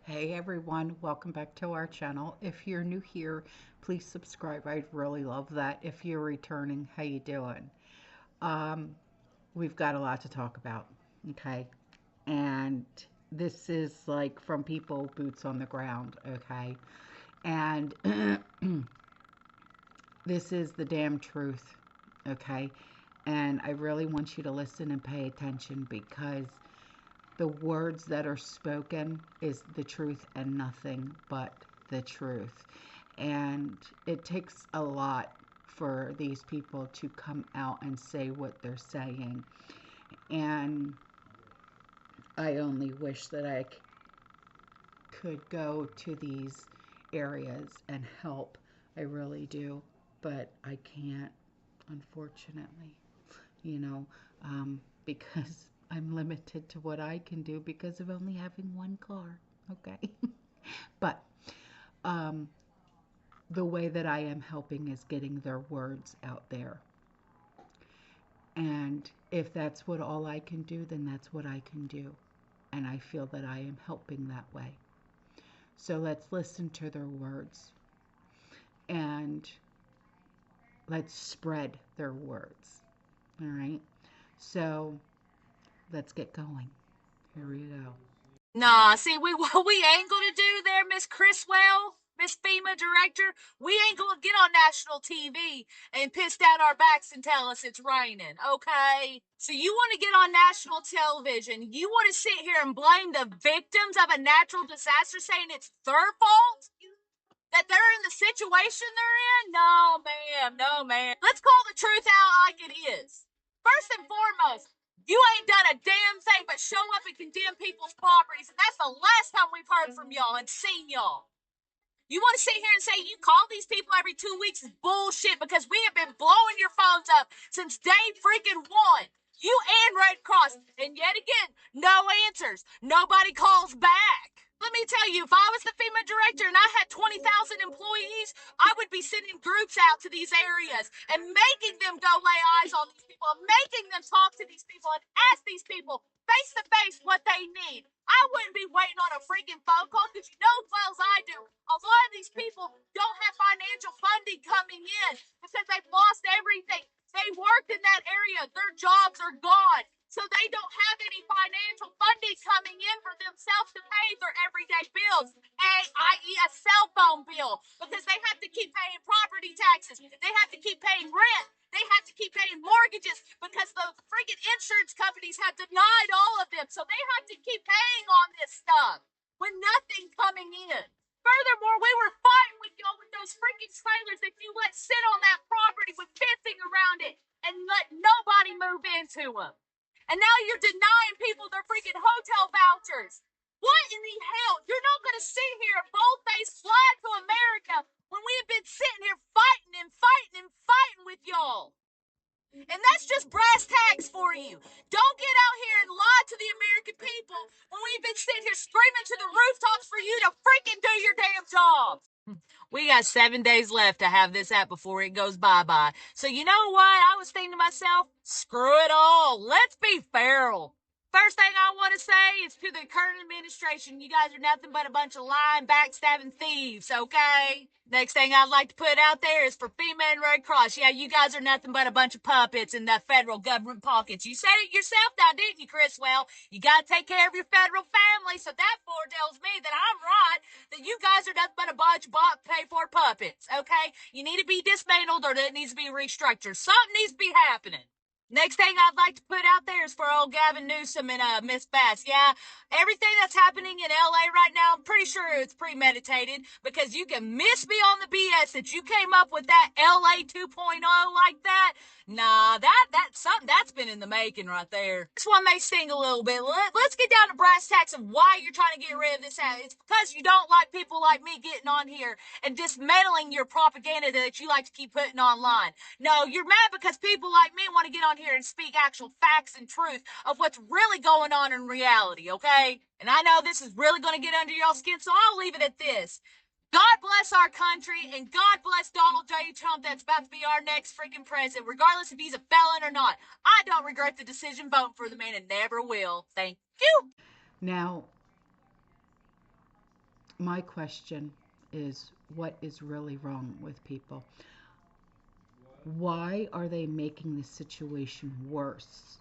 Hey everyone, welcome back to our channel. If you're new here, please subscribe. I'd really love that. If you're returning, how you doing? Um, we've got a lot to talk about, okay? And this is like from people boots on the ground, okay? And this is the damn truth, okay? And I really want you to listen and pay attention because the words that are spoken is the truth and nothing but the truth. And it takes a lot for these people to come out and say what they're saying. And I only wish that I could go to these areas and help. I really do. But I can't, unfortunately, you know, because I'm limited to what I can do because of only having one car. Okay. But um, the way that I am helping is getting their words out there. And if that's what all I can do, then that's what I can do. And I feel that I am helping that way. So let's listen to their words and let's spread their words. All right. So let's get going. Here we go. Nah, see, what we ain't gonna do there, Miss Criswell, Miss FEMA director. We ain't gonna get on national TV and piss down our backs and tell us it's raining, okay? So you want to get on national television? You want to sit here and blame the victims of a natural disaster, saying it's their fault? That they're in the situation they're in? No, ma'am, no, ma'am. Let's call the truth out like it is. First and foremost, you ain't done a damn thing but show up and condemn people's properties, and that's the last time we've heard from y'all and seen y'all. You want to sit here and say you call these people every 2 weeks is bullshit because we have been blowing your phones up since day freaking one. You and Red Cross. And yet again, no answers. Nobody calls back. Let me tell you, if I was the FEMA director and I had 20,000 employees, I would be sending groups out to these areas and making them go lay eyes on these people, making them talk to these people and ask these people face to face what they need. I wouldn't be waiting on a freaking phone call because you know as well as I do, a lot of these people don't have financial funding coming in because they've lost everything. They worked in that area. Their jobs are gone. So they don't have any financial funding coming in for themselves to pay their everyday bills, i.e. a cell phone bill, because they have to keep paying property taxes. They have to keep paying rent. They have to keep paying mortgages because the freaking insurance companies have denied all of them. So they have to keep paying on this stuff with nothing coming in. Furthermore, we were fighting with y'all with those freaking trailers that you let sit on that property with fencing around it and let nobody move into them. And now you're denying people their freaking hotel vouchers. What in the hell? You're not going to sit here and bold-faced fly to America when we have been sitting here fighting and fighting and fighting with y'all. And that's just brass tacks for you. Don't get out here and lie to the American people when we've been sitting here screaming to the rooftops for you to freaking do your damn job. We got 7 days left to have this out before it goes bye-bye. So you know what? I was thinking to myself, screw it all. Let's be feral. First thing I want to say is to the current administration, you guys are nothing but a bunch of lying, backstabbing thieves, okay? Next thing I'd like to put out there is for FEMA and Red Cross. Yeah, you guys are nothing but a bunch of puppets in the federal government pockets. You said it yourself now, didn't you, Criswell? You got to take care of your federal family, so that foretells me that I'm right, that you guys are nothing but a bunch of bought, paid for puppets, okay? You need to be dismantled or it needs to be restructured. Something needs to be happening. Next thing I'd like to put out there is for old Gavin Newsom and Miss Bass. Yeah, everything that's happening in LA right now, I'm pretty sure it's premeditated because you can miss me on the BS that you came up with that LA 2.0 like that. Nah, that's something that's been in the making right there. This one may sting a little bit. Let's get down to brass tacks of why you're trying to get rid of this. It's because you don't like people like me getting on here and dismantling your propaganda that you like to keep putting online. No, you're mad because people like me want to get on here and speak actual facts and truth of what's really going on in reality, okay? And I know this is really going to get under y'all's skin, so I'll leave it at this. God bless our country, and God bless Donald J. Trump that's about to be our next freaking president, regardless if he's a felon or not. I don't regret the decision voting for the man and never will. Thank you. Now, My question is, what is really wrong with people? Why are they making the situation worse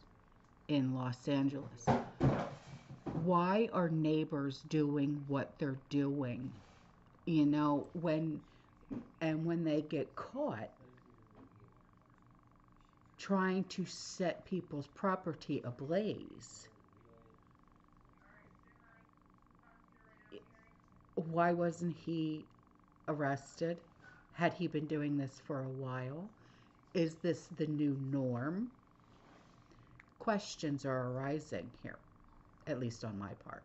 in Los Angeles? Why are neighbors doing what they're doing? You know, when they get caught trying to set people's property ablaze, why wasn't he arrested? Had he been doing this for a while? Is this the new norm? Questions are arising here, at least on my part.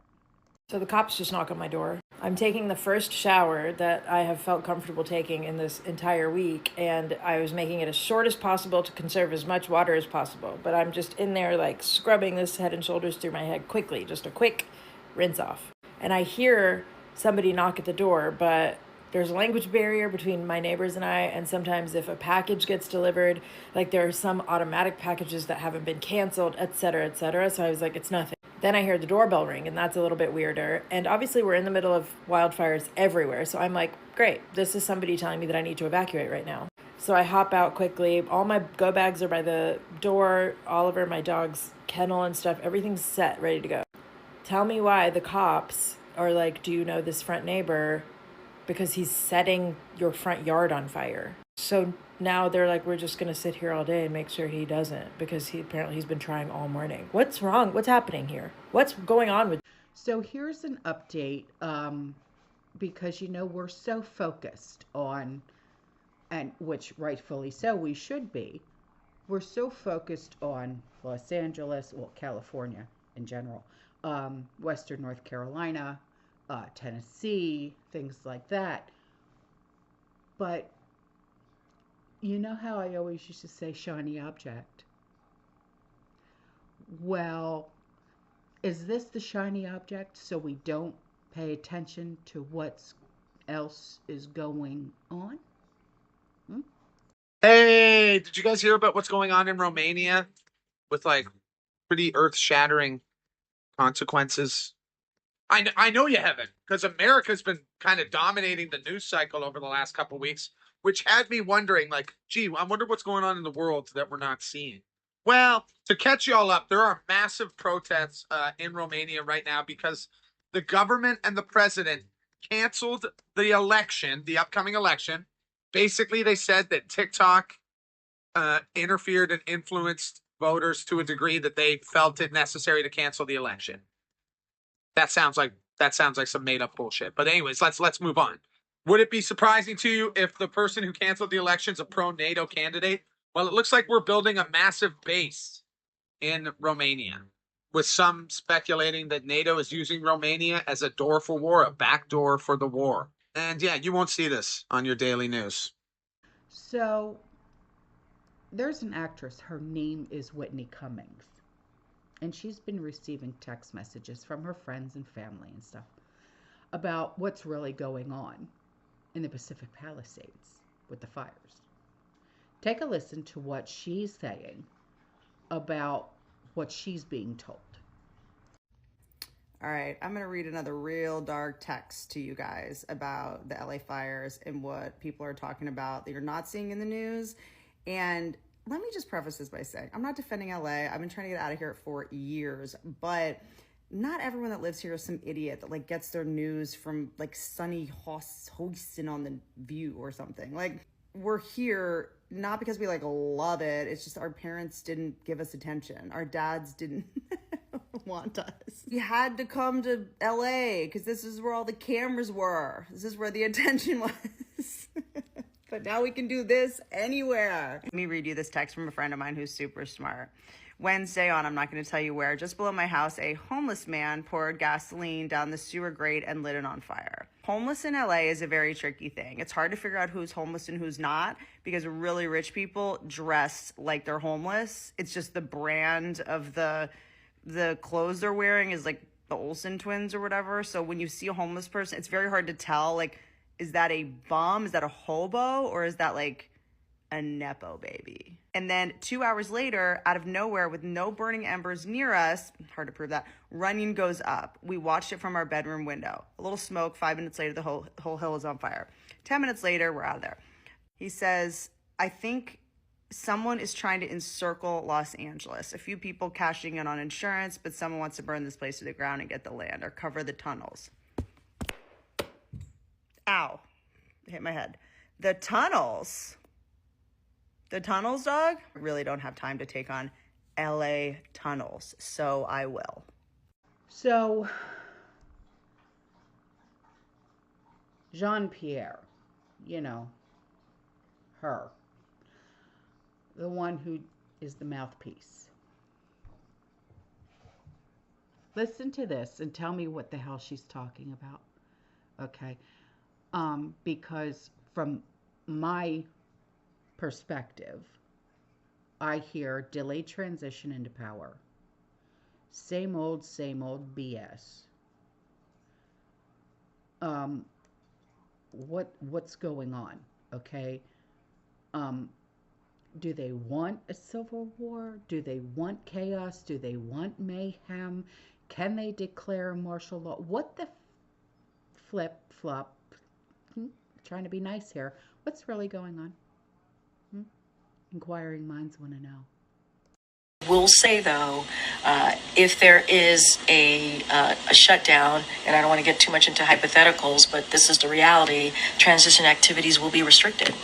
So the cops just knock on my door. I'm taking the first shower that I have felt comfortable taking in this entire week, and I was making it as short as possible to conserve as much water as possible. But I'm just in there like scrubbing this Head and Shoulders through my head quickly, just a quick rinse off. And I hear somebody knock at the door, but there's a language barrier between my neighbors and I, and sometimes if a package gets delivered, like there are some automatic packages that haven't been canceled, etc., etc. So I was like, it's nothing. Then I hear the doorbell ring, and that's a little bit weirder. And obviously we're in the middle of wildfires everywhere. So I'm like, great, this is somebody telling me that I need to evacuate right now. So I hop out quickly. All my go bags are by the door. Oliver, my dog's kennel and stuff, everything's set, ready to go. Tell me why the cops are like, do you know this front neighbor? Because he's setting your front yard on fire. So now they're like, we're just going to sit here all day and make sure he doesn't, because he's been trying all morning. What's wrong? What's happening here? What's going on with? So here's an update, because you know we're so focused on, and which rightfully so we should be, we're so focused on Los Angeles, well, California in general, Western North Carolina, Tennessee, things like that. But you know how I always used to say shiny object? Well, is this the shiny object so we don't pay attention to what else is going on? Hey, did you guys hear about what's going on in Romania with like pretty earth-shattering consequences? I know you haven't, because America's been kind of dominating the news cycle over the last couple of weeks, which had me wondering, like, gee, I wonder what's going on in the world that we're not seeing. Well, to catch you all up, there are massive protests in Romania right now because the government and the president canceled the election, the upcoming election. Basically, they said that TikTok interfered and influenced voters to a degree that they felt it necessary to cancel the election. That sounds like some made up bullshit. But anyways, let's move on. Would it be surprising to you if the person who canceled the election is a pro-NATO candidate? Well, it looks like we're building a massive base in Romania, with some speculating that NATO is using Romania as a door for war, a back door for the war. And yeah, you won't see this on your daily news. So there's an actress, her name is Whitney Cummings, and she's been receiving text messages from her friends and family and stuff about what's really going on in the Pacific Palisades with the fires. Take a listen to what she's saying about what she's being told. All right, I'm going to read another real dark text to you guys about the LA fires and what people are talking about that you're not seeing in the news. And let me just preface this by saying, I'm not defending LA. I've been trying to get out of here for years, but not everyone that lives here is some idiot that like gets their news from like sunny Houston on the View or something. Like, we're here not because we like love it. It's just our parents didn't give us attention. Our dads didn't want us. We had to come to LA because this is where all the cameras were. This is where the attention was. But now we can do this anywhere. Let me read you this text from a friend of mine who's super smart. Wednesday on, I'm not going to tell you where, just below my house, a homeless man poured gasoline down the sewer grate and lit it on fire. Homeless in LA is a very tricky thing. It's hard to figure out who's homeless and who's not because really rich people dress like they're homeless. It's just the brand of the clothes they're wearing is like the Olsen twins or whatever. So when you see a homeless person, it's very hard to tell, like, is that a bum? Is that a hobo? Or is that like a Nepo baby. And then 2 hours later, out of nowhere, with no burning embers near us, hard to prove that, Runyon goes up. We watched it from our bedroom window. A little smoke, 5 minutes later, the whole hill is on fire. 10 minutes later, we're out of there. He says, I think someone is trying to encircle Los Angeles. A few people cashing in on insurance, but someone wants to burn this place to the ground and get the land or cover the tunnels. Ow. Hit my head. The tunnels, dog, I really don't have time to take on LA tunnels, so I will. So, Jean-Pierre, you know, her, the one who is the mouthpiece. Listen to this and tell me what the hell she's talking about, okay? Because from my perspective, I hear delayed transition into power. Same old BS. What's going on? Okay. Do they want a civil war? Do they want chaos? Do they want mayhem? Can they declare martial law? What the flip-flop? Trying to be nice here. What's really going on? Inquiring minds want to know. Will say, though, if there is a shutdown, and I don't want to get too much into hypotheticals, but this is the reality, transition activities will be restricted.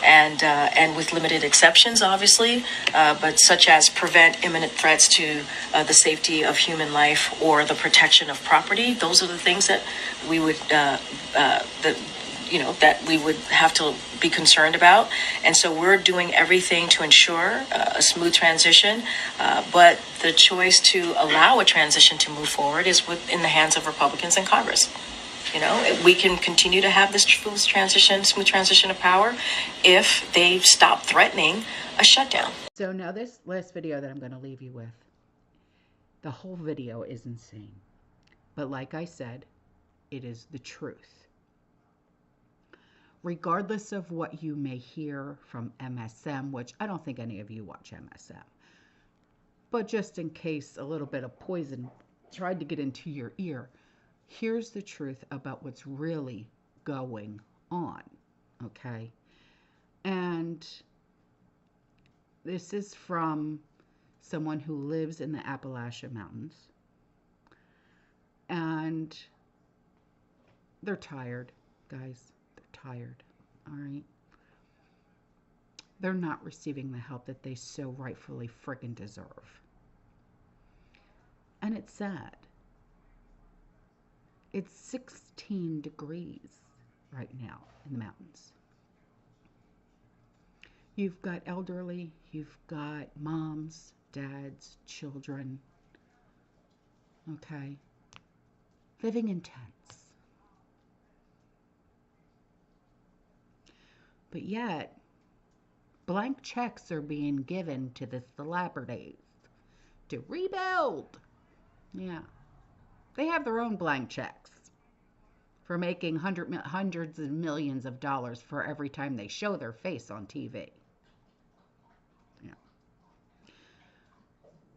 And with limited exceptions, obviously, but such as prevent imminent threats to the safety of human life or the protection of property. Those are the things that we would, that we would have to be concerned about. And so we're doing everything to ensure a smooth transition. But the choice to allow a transition to move forward is in the hands of Republicans in Congress. You know, we can continue to have this smooth transition of power if they stop threatening a shutdown. So now this last video that I'm going to leave you with, the whole video is insane. But like I said, it is the truth. Regardless of what you may hear from MSM, which I don't think any of you watch MSM, but just in case a little bit of poison tried to get into your ear, here's the truth about what's really going on, okay? And this is from someone who lives in the Appalachian Mountains, and they're tired, guys. Tired, all right? They're not receiving the help that they so rightfully friggin' deserve. And it's sad. It's 16 degrees right now in the mountains. You've got elderly, you've got moms, dads, children, okay, living in tents. But yet, blank checks are being given to the celebrities to rebuild. Yeah. They have their own blank checks for making hundreds of millions of dollars for every time they show their face on TV. Yeah.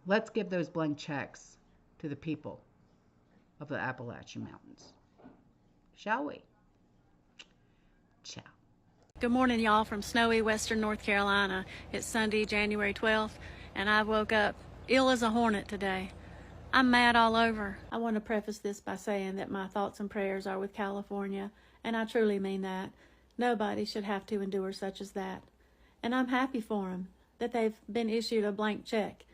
Let's give those blank checks to the people of the Appalachian Mountains. Shall we? Ciao. Good morning, y'all, from snowy western North Carolina. It's Sunday, January 12th, and I woke up ill as a hornet today. I'm mad all over. I want to preface this by saying that my thoughts and prayers are with California, and I truly mean that. Nobody should have to endure such as that. And I'm happy for them, that they've been issued a blank check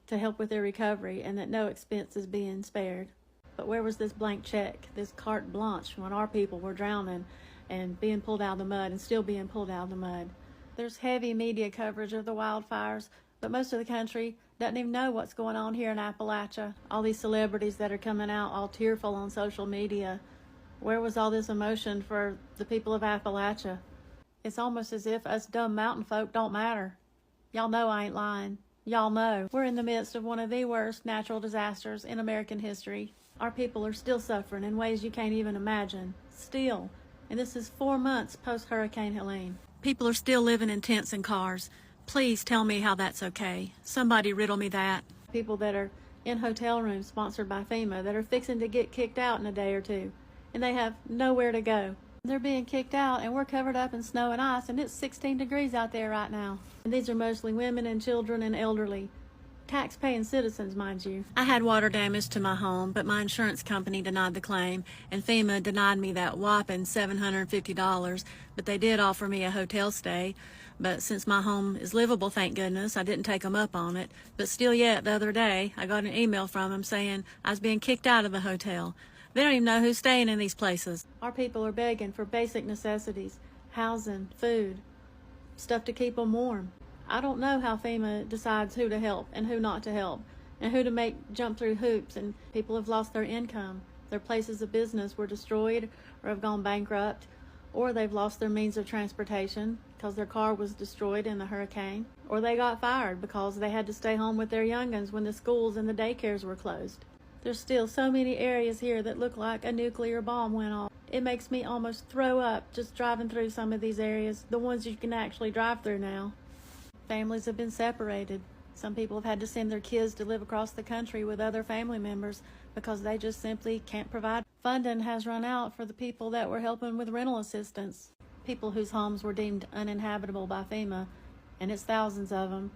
to help with their recovery and that no expense is being spared. But where was this blank check, this carte blanche, when our people were drowning and being pulled out of the mud and still being pulled out of the mud? There's heavy media coverage of the wildfires, but most of the country doesn't even know what's going on here in Appalachia. All these celebrities that are coming out all tearful on social media. Where was all this emotion for the people of Appalachia? It's almost as if us dumb mountain folk don't matter. Y'all know I ain't lying. Y'all know we're in the midst of one of the worst natural disasters in American history. Our people are still suffering in ways you can't even imagine. Still. And this is 4 months post-Hurricane Helene. People are still living in tents and cars. Please tell me how that's okay. Somebody riddle me that. People that are in hotel rooms sponsored by FEMA that are fixing to get kicked out in a day or two, and they have nowhere to go. They're being kicked out, and we're covered up in snow and ice, and it's 16 degrees out there right now. And these are mostly women and children and elderly. Tax-paying citizens, mind you. I had water damage to my home, but my insurance company denied the claim, and FEMA denied me that whopping $750, but they did offer me a hotel stay. But since my home is livable, thank goodness, I didn't take them up on it. But still yet, the other day, I got an email from them saying I was being kicked out of the hotel. They don't even know who's staying in these places. Our people are begging for basic necessities, housing, food, stuff to keep them warm. I don't know how FEMA decides who to help and who not to help, and who to make jump through hoops, and people have lost their income. Their places of business were destroyed or have gone bankrupt, or they've lost their means of transportation because their car was destroyed in the hurricane, or they got fired because they had to stay home with their young'uns when the schools and the daycares were closed. There's still so many areas here that look like a nuclear bomb went off. It makes me almost throw up just driving through some of these areas, the ones you can actually drive through now. Families have been separated. Some people have had to send their kids to live across the country with other family members because they just simply can't provide. Funding has run out for the people that were helping with rental assistance. People whose homes were deemed uninhabitable by FEMA, and it's thousands of them,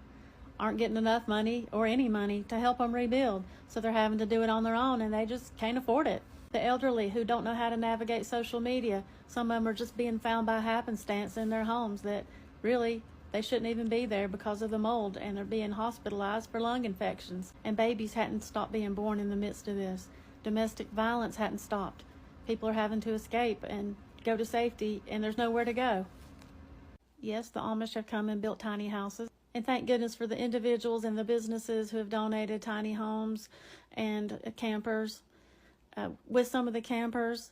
aren't getting enough money or any money to help them rebuild, so they're having to do it on their own, and they just can't afford it. The elderly who don't know how to navigate social media, some of them are just being found by happenstance in their homes that really they shouldn't even be there because of the mold, and they're being hospitalized for lung infections. And babies hadn't stopped being born in the midst of this. Domestic violence hadn't stopped. People are having to escape and go to safety, and there's nowhere to go. Yes, the Amish have come and built tiny houses. And thank goodness for the individuals and the businesses who have donated tiny homes and campers. With some of the campers,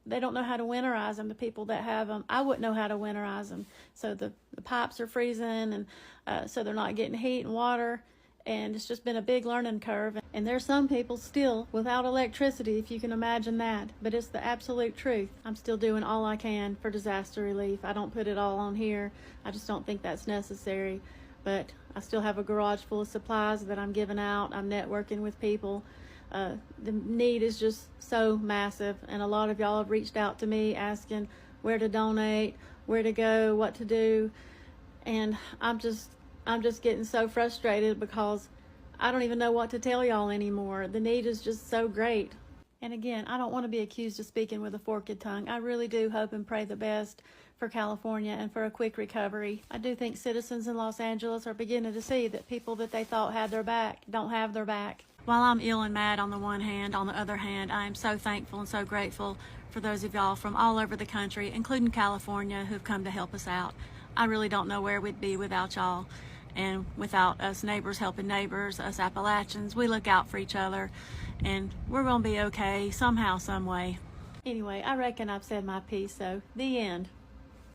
they don't know how to winterize them, the people that have them. I wouldn't know how to winterize them. So the pipes are freezing, and so they're not getting heat and water. And it's just been a big learning curve. And there's some people still without electricity, if you can imagine that. But it's the absolute truth. I'm still doing all I can for disaster relief. I don't put it all on here. I just don't think that's necessary. But I still have a garage full of supplies that I'm giving out. I'm networking with people. The need is just so massive, and a lot of y'all have reached out to me asking where to donate, where to go, what to do, and I'm just getting so frustrated because I don't even know what to tell y'all anymore. The need is just so great. And again, I don't want to be accused of speaking with a forked tongue. I really do hope and pray the best for California and for a quick recovery. I do think citizens in Los Angeles are beginning to see that people that they thought had their back don't have their back. While I'm ill and mad on the one hand, on the other hand, I am so thankful and so grateful for those of y'all from all over the country, including California, who've come to help us out. I really don't know where we'd be without y'all. And without us neighbors helping neighbors, us Appalachians, we look out for each other, and we're going to be okay somehow, some way. Anyway, I reckon I've said my piece, so the end.